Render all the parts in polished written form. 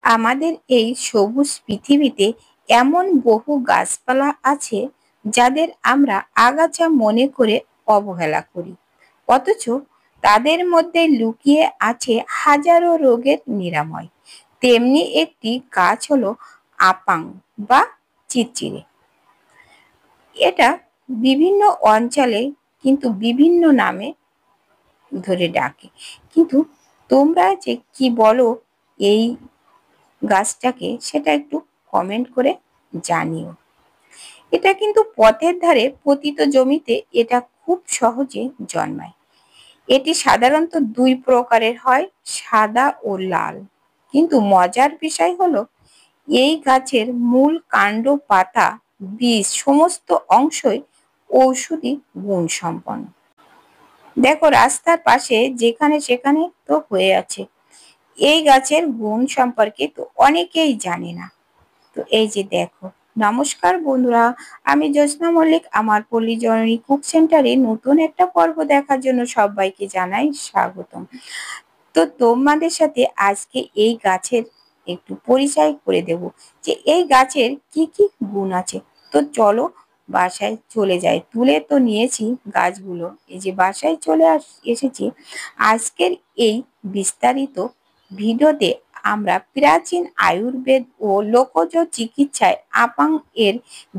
আমাদের এই সবুজ পৃথিবীতে এমন বহু গাছপালা আছে যাদের আমরা আগাছা মনে করে অবহেলা করি, অথচ তাদের মধ্যে লুকিয়ে আছে হাজারো রোগের নিরাময়। তেমনি একটি গাছ হলো আপাং বা চিরচিরে। এটা বিভিন্ন অঞ্চলে কিন্তু বিভিন্ন নামে ধরে ডাকে। কিন্তু তোমরা যে কি বলো এই গাছটাকে, সেটা একটু কমেন্ট করে জানিও। এটা কিন্তু পথের ধারে পতিত জমিতে এটা খুব সহজে জন্মায়। এটি সাধারণত দুই প্রকারের হয়, সাদা ও লাল। কিন্তু মজার বিষয় হলো এই গাছের মূল, কাণ্ড, পাতা, বীজ সমস্ত অংশই ঔষধি গুণ সম্পন্ন। দেখো রাস্তার পাশে যেখানে সেখানে তো হয়ে আছে। এই গাছের গুণ সম্পর্কে তো অনেকেই জানে না। তো এই যে দেখো, নমস্কার বন্ধুরা, আমি জ্যোৎস্না মল্লিক। আমার পল্লী জননী কুক সেন্টারে নতুন একটা পর্ব দেখার জন্য সবাইকে জানাই স্বাগতম। তো তোমাদের সাথে আজকে এই গাছের একটু পরিচয় করে দেব যে এই গাছের কি কি গুণ আছে। তো চলো বাসায় চলে যাই। তুলে তো নিয়েছি গাছগুলো, এই যে বাসায় চলে এসেছি। আজকের এই বিস্তারিত ভিডিওতে আমরা প্রাচীন আয়ুর্বেদ ও লোকজ চিকিৎসায় আপাং এর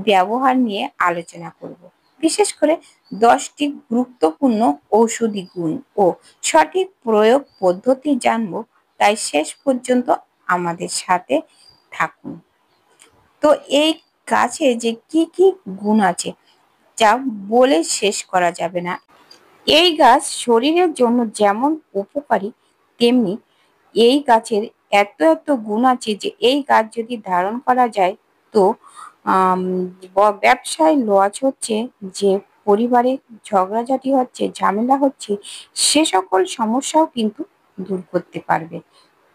ব্যবহার নিয়ে আলোচনা করব। বিশেষ করে 10টি গুরুত্বপূর্ণ ঔষধি গুণ ও সঠিক প্রয়োগ পদ্ধতি জানব। তাই শেষ পর্যন্ত আমাদের সাথে থাকুন। তো এই গাছে যে কি কি গুণ আছে যা বলে শেষ করা যাবে না। এই গাছ শরীরের জন্য যেমন উপকারী, তেমনি এই গাছের এত এত গুণ আছে যে এই গাছ যদি ধারণ করা যায় তো ব্যবসায় লস হচ্ছে, যে পরিবারে ঝগড়াঝাটি হচ্ছে, ঝামেলা হচ্ছে, সে সকল সমস্যাও কিন্তু দূর করতে পারবে।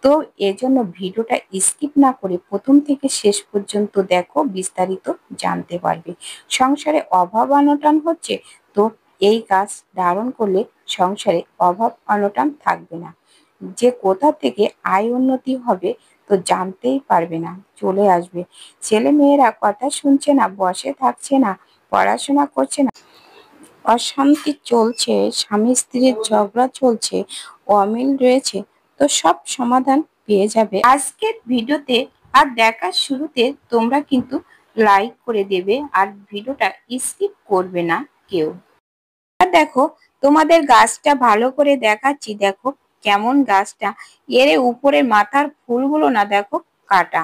তো এজন্য ভিডিওটা স্কিপ না করে প্রথম থেকে শেষ পর্যন্ত দেখো, বিস্তারিত জানতে পারবে। সংসারে অভাব অনটন হচ্ছে, তো এই গাছ ধারণ করলে সংসারে অভাব অনটন থাকবে না। যে কোথা থেকে আয় উন্নতি হবে তো জানতেই পারবে না, চলে আসবে। ছেলে মেয়েরা কথা শুনছে না, বসে থাকছে না, পড়াশোনা করছে না, অশান্তি চলছে, স্বামী স্ত্রীর ঝগড়া চলছে, অমিল রয়েছে, তো সব সমাধান পেয়ে যাবে আজকের ভিডিওতে। আর দেখার শুরুতে তোমরা কিন্তু লাইক করে দেবে আর ভিডিওটা স্কিপ করবে না কেউ। আর দেখো, তোমাদের গাছটা ভালো করে দেখাচ্ছি। দেখো কেমন গাছটা, এর উপরের মাথার ফুলগুলো না দেখো কাটা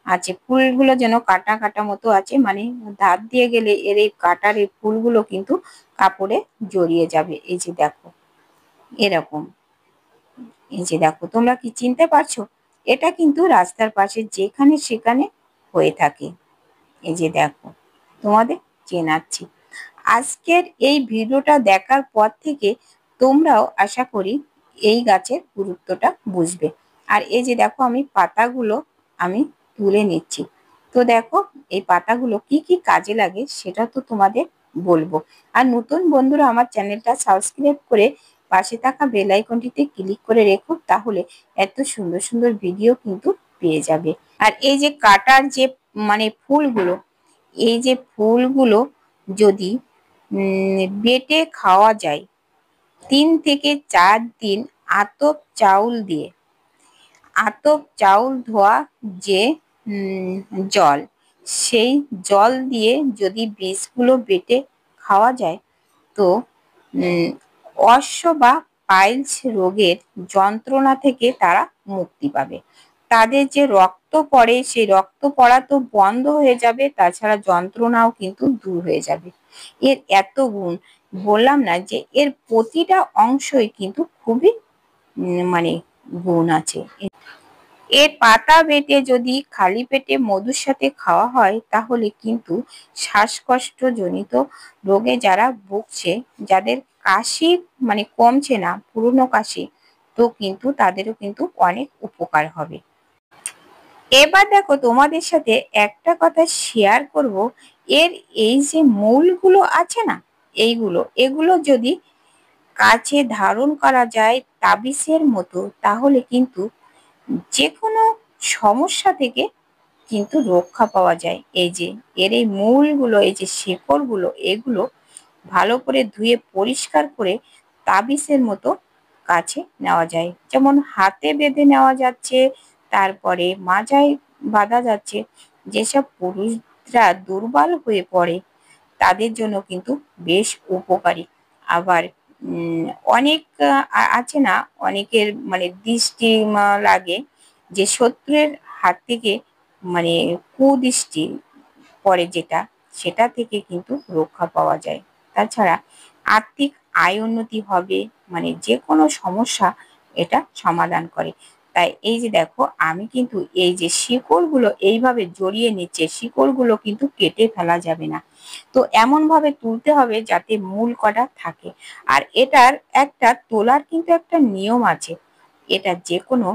আছে, ফুলগুলো যেন কাটা কাটা মতো আছে, মানে ধার দিয়ে গেলে এর এই কাটার এই ফুলগুলো কিন্তু কাপড়ে জড়িয়ে যাবে। এই যে দেখো এরকম, এই যে দেখো, তোমরা কি চিনতে পারছো? এটা কিন্তু রাস্তার পাশে যেখানে সেখানে হয়ে থাকে। এই যে দেখো, তোমাদের চেনাচ্ছি। আজকের এই ভিডিওটা দেখার পর থেকে তোমরাও আশা করি এই গাছের গুরুত্বটা বুঝবে। আর এই যে দেখো, আমি পাতাগুলো আমি তুলে নিচ্ছি। তো দেখো এই পাতাগুলো কি কি কাজে লাগে সেটা তো তোমাদের বলবো। আর নতুন বন্ধুরা আমার চ্যানেলটা সাবস্ক্রাইব করে পাশে থাকা বেল আইকনটিতে ক্লিক করে রেখো, তাহলে এত সুন্দর সুন্দর ভিডিও কিন্তু পেয়ে যাবে। আর এই যে কাটার যে মানে ফুলগুলো, এই যে ফুলগুলো যদি বেটে খাওয়া যায় 3 থেকে 4 দিন আতপ চাউল দিয়ে, আতপ চাউল ধোয়া যে জল, সেই জল দিয়ে যদি বীজগুলো বেটে খাওয়া যায় তো অশ্ব বা পাইলস রোগের যন্ত্রণা থেকে তারা মুক্তি পাবে। তাদের যে রক্ত পড়ে সেই রক্ত পড়া তো বন্ধ হয়ে যাবে, তাছাড়া যন্ত্রণাও কিন্তু দূর হয়ে যাবে। এর এত গুণ, বললাম না যে এর প্রতিটা অংশই কিন্তু খুবই মানে গুণ আছে। এর পাতা বেটে যদি খালি পেটে মধুর সাথে খাওয়া হয় তাহলে কিন্তু শ্বাসকষ্ট জনিত রোগে যারা ভুগছে, যাদের কাশি মানে কমছে না, পুরনো কাশি, তো কিন্তু তাদেরও কিন্তু অনেক উপকার হবে। এবার দেখো তোমাদের সাথে একটা কথা শেয়ার করব। এর এই যে মূলগুলো আছে না, এগুলো যদি কাছে ধারণ করা যায় তাবিজের মতো, তাহলে কিন্তু যে কোনো সমস্যা থেকে কিন্তু রক্ষা পাওয়া যায়। এই যে এর এই মূলগুলো, এই যে শেকড়গুলো, এগুলো ভালো করে ধুয়ে পরিষ্কার করে তাবিজের মতো কাছে নেওয়া যায়। যেমন হাতে বেঁধে নেওয়া যাচ্ছে, তারপরে মাজায় বাঁধা যাচ্ছে। যেসব পুরুষরা দুর্বল হয়ে পড়ে তাদের জন্য কিন্তু বেশ উপকারী। আবার উম অনেক আছে না, অনেকের মানে দৃষ্টি লাগে, যে শত্রুর হাত থেকে মানে কুদৃষ্টি পড়ে যেটা, সেটা থেকে কিন্তু রক্ষা পাওয়া যায়। তাছাড়া আর্থিক আয় উন্নতি হবে, মানে যে কোনো সমস্যা এটা সমাধান করে। তাই এই যে দেখো, আমি কিন্তু এই যে শিকড়গুলো এইভাবে জড়িয়ে নিচ্ছে, শিকড়গুলো কিন্তু কেটে ফেলা যাবে না। তো এমনভাবে তুলতে হবে যাতে মূল কটা থাকে। আর এটার একটা তোলার কিন্তু একটা নিয়ম আছে। এটা যে কোনো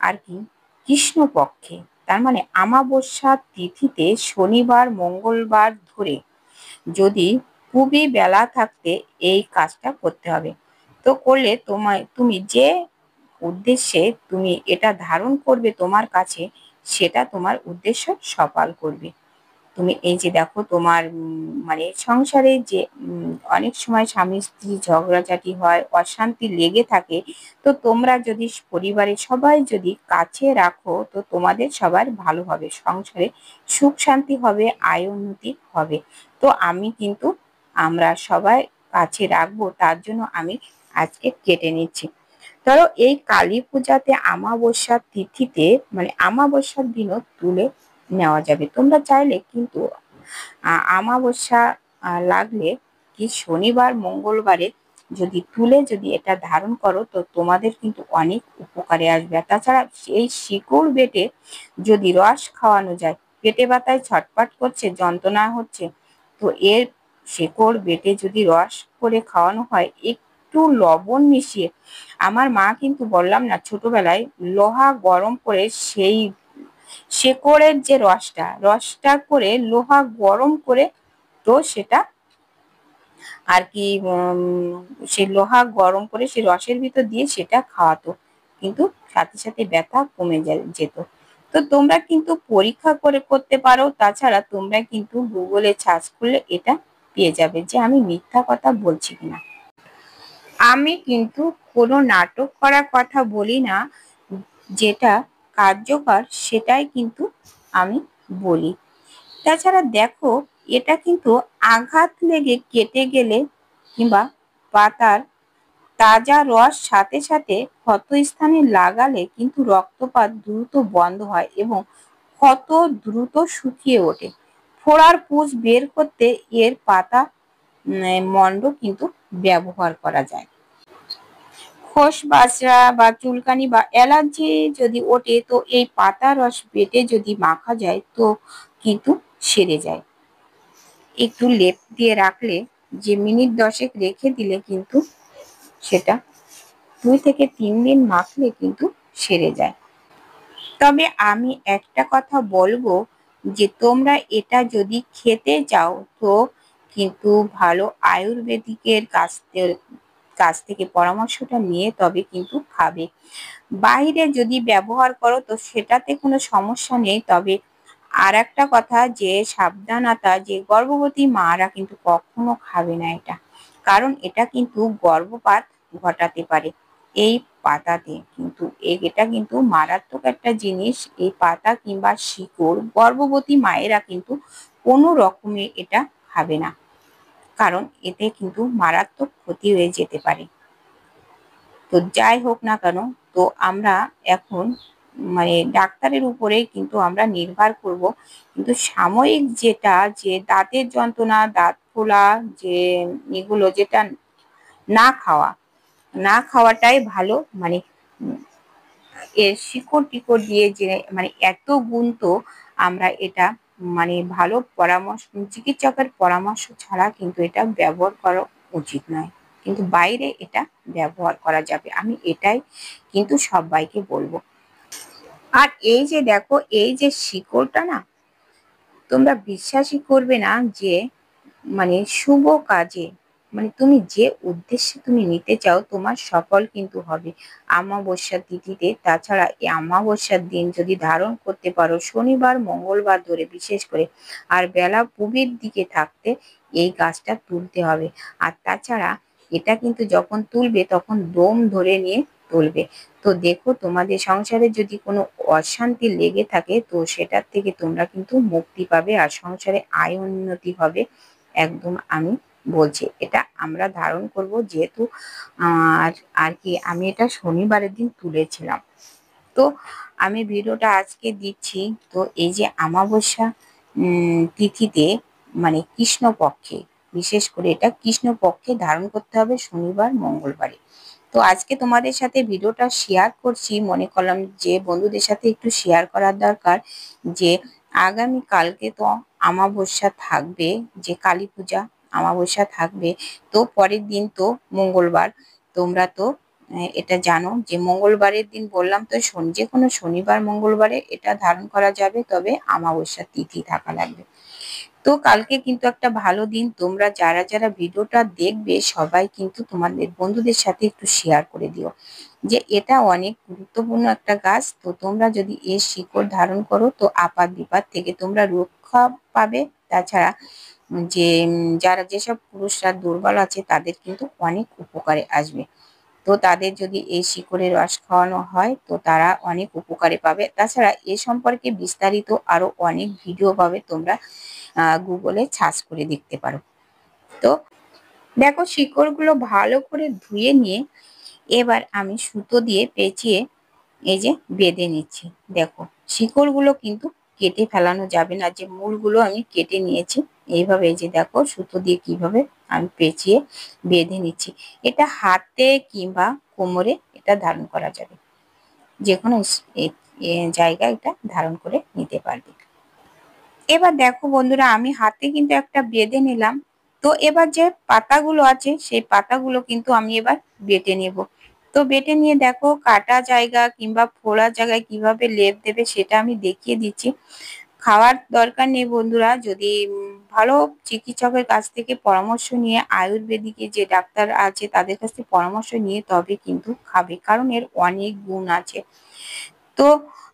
আর কি কৃষ্ণপক্ষে, তার মানে আমাবস্যা তিথিতে শনিবার মঙ্গলবার ধরে যদি খুবই বেলা থাকতে এই কাজটা করতে হবে। তো করলে তুমি যে উদ্দেশ্যে তুমি এটা ধারণ করবে তোমার কাছে, সেটা তোমার উদ্দেশ্য সফল করবে। তুমি এই যে দেখো, তোমার মানে সংসারে যে অনেক সময় স্বামী স্ত্রী ঝগড়াঝাটি হয়, অশান্তি লেগে থাকে, তো তোমরা যদি পরিবারের সবাই যদি কাছে রাখো, তো তোমাদের সবার ভালো হবে, সংসারে সুখ শান্তি হবে, আয় উন্নতি হবে। তো আমি কিন্তু আমরা সবাই কাছে রাখবো, তার জন্য আমি আজকে কেটে নিচ্ছি। ধরো এই কালী পূজাতে আমাবস্যার তিথিতে, মানে আমাবস্যার দিনও তুলে নেওয়া যাবে। তোমরা চাইলে কিন্তু আমাবস্যা লাগলে কি শনিবার মঙ্গলবারে যদি তুলে যদি এটা ধারণ করো, তো তোমাদের কিন্তু অনেক উপকারে আসবে। আর তাছাড়া এই শিকড় বেটে যদি রস খাওয়ানো যায়, পেটে ব্যথায় ছটফট করছে, যন্ত্রণা হচ্ছে, তো এর শিকড় বেটে যদি রস করে খাওয়ানো হয়, একটু লবণ মিশিয়ে, আমার মা কিন্তু বললাম না, ছোটবেলায় লোহা গরম করে সেই শেকড়ের যে রসটা করে লোহা গরম করে, তো সেটা আর কি সেই লোহা গরম করে সেই রসের ভিতর দিয়ে সেটা খাওয়াতো, কিন্তু সাথে সাথে ব্যথা কমে যেত। তো তোমরা কিন্তু পরীক্ষা করে করতে পারো। তাছাড়া তোমরা কিন্তু গুগলে সার্চ করলে এটা পেয়ে যাবে যে আমি মিথ্যা কথা বলছি কিনা। আমি কিন্তু কোনো নাটক করার কথা বলি না, যেটা কার্যকর সেটাই কিন্তু আমি বলি। তাছাড়া দেখো, এটা কিন্তু আঘাত লেগে কেটে গেলে কিংবা পাতার তাজা রস সাথে সাথে ক্ষতস্থানে লাগালে কিন্তু রক্তপাত দ্রুত বন্ধ হয় এবং ক্ষত দ্রুত শুকিয়ে ওঠে। ফোড়ার পুঁজ বের করতে এর পাতা মন্ড কিন্তু ব্যবহার করা যায়। খোসবাসরা বা চুলকানি বা অ্যালার্জি যদি ওঠে, তো এই পাতা রস বেটে যদি মাখা যায়, তো কিন্তু সেরে যায়। একটু লেপ দিয়ে রাখলে, যে মিনিট 10 রেখে দিলে কিন্তু সেটা 2 থেকে 3 দিন মাখলে কিন্তু সেরে যায়। তবে আমি একটা কথা বলবো, যে তোমরা এটা যদি খেতে চাও, তো কিন্তু ভালো আয়ুর্বেদিকের কাছ থেকে পরামর্শটা নিয়ে তবে কিন্তু খাবে। বাইরে যদি ব্যবহার করো, তো সেটাতে কোনো সমস্যা নেই। তবে আর একটা কথা, যে সাবধানতা, যে গর্ভবতী মারা কিন্তু কখনো খাবে না এটা, কারণ এটা কিন্তু গর্ভপাত ঘটাতে পারে। এই পাতাতে কিন্তু এটা কিন্তু মারাত্মক একটা জিনিস। এই পাতা কিংবা শিকড় গর্ভবতী মায়েরা কিন্তু কোনো রকমে এটা খাবে না, কারণ এতে কিন্তু মারাত্মক ক্ষতি হয়ে যেতে পারে। তো যাই হোক না কেন, তো আমরা এখন মানে ডাক্তারের উপরেই কিন্তু আমরা নির্ভর করব। কিন্তু সাময়িক যেটা, যে দাঁতের যন্ত্রণা, দাঁত ফোলা, যে এগুলো যেটা না খাওয়াটাই ভালো। মানে এর শিকড় টিকড় দিয়ে যে মানে এত গুণ, তো আমরা এটা মানে ভালো পরামর্শ, চিকিৎসকের পরামর্শ ছাড়া কিন্তু এটা ব্যবহার করা উচিত নয়। কিন্তু বাইরে এটা ব্যবহার করা যাবে, আমি এটাই কিন্তু সবাইকে বলবো। আর এই যে দেখো, এই যে শিকড়টা না, তোমরা বিশ্বাসই করবে না যে মানে শুভ কাজে, মানে তুমি যে উদ্দেশ্যে তুমি নিতে চাও তোমার সফল কিন্তু হবে অমাবস্যার তিথিতে। তাছাড়া এই অমাবস্যার দিন যদি ধারণ করতে পারো শনিবার মঙ্গলবার ধরে বিশেষ করে, আর বেলা পূবের দিকে থাকতে এই গাছটা তুলতে হবে। আর তাছাড়া এটা কিন্তু যখন তুলবে তখন দম ধরে নিয়ে তুলবে। তো দেখো তোমাদের সংসারে যদি কোনো অশান্তি লেগে থাকে তো সেটার থেকে তোমরা কিন্তু মুক্তি পাবে আর সংসারে আয় উন্নতি হবে। একদম আমি বলছি এটা আমরা ধারণ করব যেহেতু আর আর কি আমি এটা শনিবারের দিন তুলেছিলাম। তো আমি ভিডিওটা আজকে দিচ্ছি। তো এই যে অমাবস্যা তিথিতে মানে কৃষ্ণপক্ষে, বিশেষ করে এটা কৃষ্ণপক্ষে ধারণ করতে হবে শনিবার মঙ্গলবারে। তো আজকে তোমাদের সাথে ভিডিওটা শেয়ার করছি, মনে করলাম যে বন্ধুদের সাথে একটু শেয়ার করার দরকার যে আগামী কালকে তো অমাবস্যা থাকবে, যে কালী পূজা অমাবস্যা থাকবে। তো পরের দিন তো মঙ্গলবার, তোমরা তো এটা জানো যে মঙ্গলবারের দিন বললাম তো যে কোনো শনিবার মঙ্গলবারে এটা ধারণ করা যাবে, তবে অমাবস্যার তিথি থাকা লাগবে। তো কালকে কিন্তু একটা ভালো দিন, তোমরা যারা যারা ভিডিওটা দেখবে সবাই কিন্তু তোমাদের বন্ধুদের সাথে একটু শেয়ার করে দিও যে এটা অনেক গুরুত্বপূর্ণ একটা গাছ। তো তোমরা যদি এর শিকড় ধারণ করো তো আপাত বিপাদ থেকে তোমরা রক্ষা পাবে। তাছাড়া যে যারা যেসব পুরুষরা দুর্বল আছে তাদের কিন্তু অনেক উপকারে আসবে। তো তাদের যদি এই শিকড়ের রস খাওয়ানো হয় তো তারা অনেক উপকারে পাবে। তাছাড়া এ সম্পর্কে বিস্তারিত আরো অনেক ভিডিও পাবে, তোমরা গুগলে সার্চ করে দেখতে পারো। তো দেখো শিকড়গুলো ভালো করে ধুয়ে নিয়ে এবার আমি সুতো দিয়ে পেঁচিয়ে এই যে বেঁধে নিচ্ছি। দেখো শিকড়গুলো কিন্তু কেটে ফেলানো যাবে না, যে মূলগুলো আমি কেটে নিয়েছি। এইভাবে এই যে দেখো সুতো দিয়ে কিভাবে আমি পেঁচিয়ে বেঁধে নিচ্ছি। এটা হাতে কিংবা কোমরে এটা ধারণ করা যাবে, যে কোনো জায়গায় এটা ধারণ করে নিতে পারবে। এবার দেখো বন্ধুরা আমি হাতে কিন্তু একটা বেঁধে নিলাম। তো এবার যে পাতাগুলো আছে সেই পাতাগুলো কিন্তু আমি এবার বেটে নেব। তো বেটে নিয়ে দেখো কাটা জায়গা কিংবা ফোড়া জায়গায় কিভাবে লেপ দেবে সেটা আমি দেখিয়ে দিচ্ছি। খাওয়ার দরকার নেই বন্ধুরা, যদি ভালো চিকিৎসকের কাছ থেকে পরামর্শ নিয়ে আয়ুর্বেদিকে যে ডাক্তার আছে তাদের কাছ থেকে পরামর্শ নিয়ে তবে কিন্তু খাবে, কারণ এর অনেক গুণ আছে। তো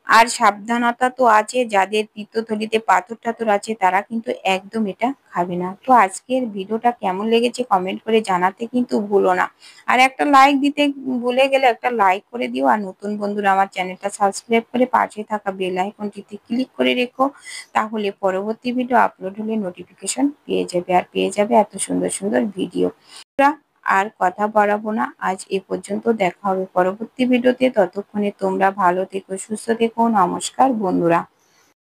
আর সাবধানতা তো আছে, যাদের পিত্তথলিতে পাথর টাথর আছে তারা কিন্তু একদম এটা খাবে না। তো আজকের ভিডিওটা কেমন লেগেছে কমেন্ট করে জানাতে কিন্তু ভুলো না। আর একটা লাইক দিতে ভুলে গেলে একটা লাইক করে দিও। আর নতুন বন্ধুরা আমার চ্যানেলটা সাবস্ক্রাইব করে পাশে থাকা বেল আইকনটিতে ক্লিক করে রেখো, তাহলে পরবর্তী ভিডিও আপলোড হলে নোটিফিকেশন পেয়ে যাবে, আর পেয়ে যাবে এত সুন্দর সুন্দর ভিডিও। আর কথা বাড়াবো না, আজ এ পর্যন্ত। দেখা হবে পরবর্তী ভিডিওতে। ততক্ষণে তোমরা ভালো থেকো, সুস্থ থেকো। নমস্কার বন্ধুরা।